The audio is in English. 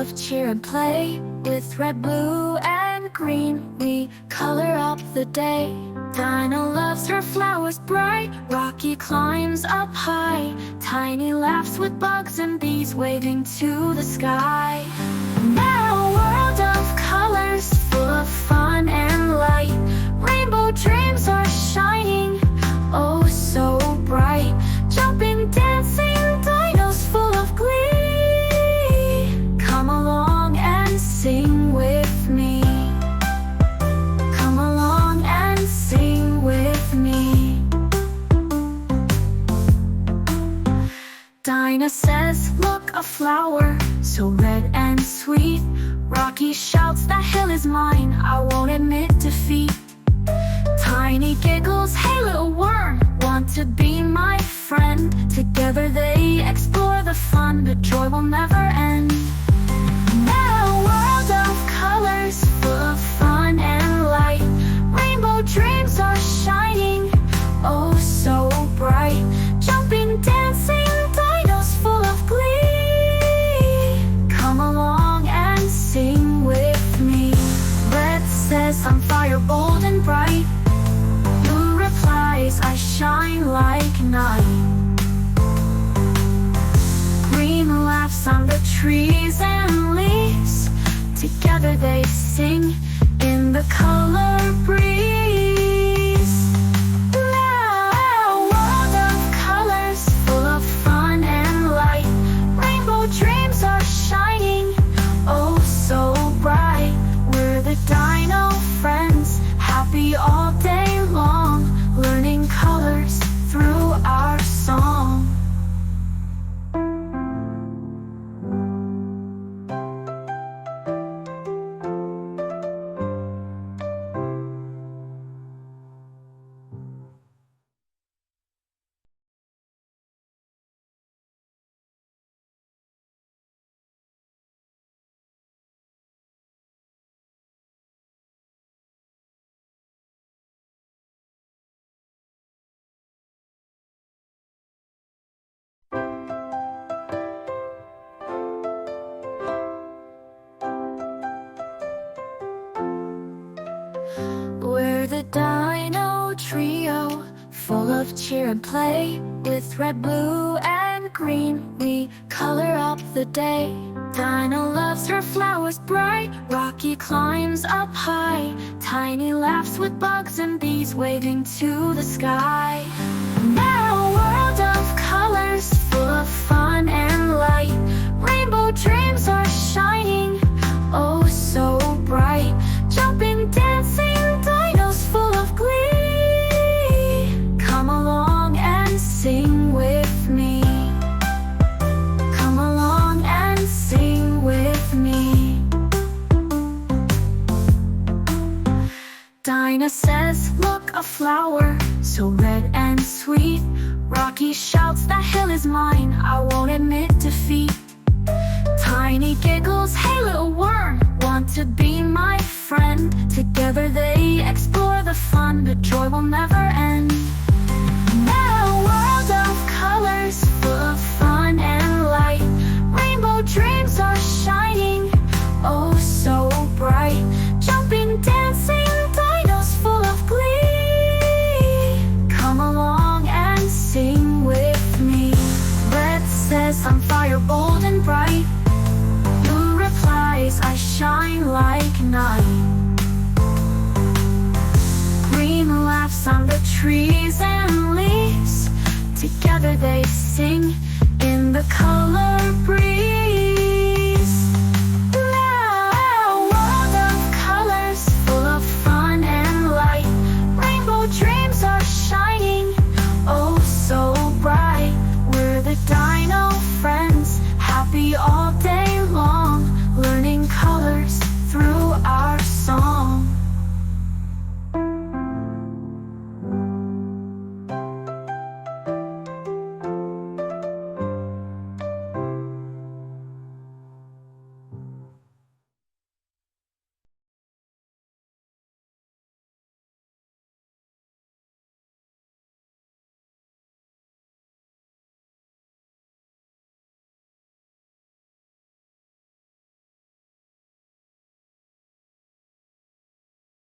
of cheer and play. With red, blue, and green, we color up the day. Dino loves her flowers bright, Rocky climbs up high, Tiny laughs with bugs and bees waving to the sky. Now a world of colors, full of fun and light. Rainbow dreams are shining, oh so bright. Jumping, dancing dinos full of glee. Come along and sing with me. Come along and sing with me. Dina says, look, a flower, so red and sweet. Rocky shouts, that hill is mine, I won't admit defeat. Tiny giggles, hey little worm, want to be my friend? Together they explore the fun, the joy will never end. Now a world of colors, full of fun and light. Rainbow dreams are shining, oh so bright. Jumping, dancing dinos full of glee. Come along and sing with me. Red says, I'm fire bold and bright. Blue replies, I shine like night. Green laughs on the trees and leaves. Together they sing in the color breeze. Now a world of colors, full of fun and light. Rainbow dreams are shining, oh so bright. We're the Dino friends, happy all day long, learning colors through our song. We're the Dino trio, full of cheer and play. With red, blue, and green, we color up the day. Dino loves her flowers bright, Rocky climbs up high, Tiny laughs with bugs and bees waving to the sky. Now a world of colors, full of fun and light. Rainbow dreams are shining, oh so bright. Jumping, dancing dinos full of glee. Come along and sing with me. Come along and sing with me. Dina says, look, a flower, so red and sweet. Rocky shouts, that hill is mine, I won't admit defeat. Tiny giggles, hey little worm, want to be my friend? Together they explore the fun, the joy will never end. Now a world of colors, full of fun and light. Rainbow dreams are shining, oh so bright. Jumping, dancing dinos full of glee. Come along and sing with me. Red says, I'm fire bold and bright. Blue replies, I shine like night. Green laughs on the trees and leaves. Together they sing in the color breeze.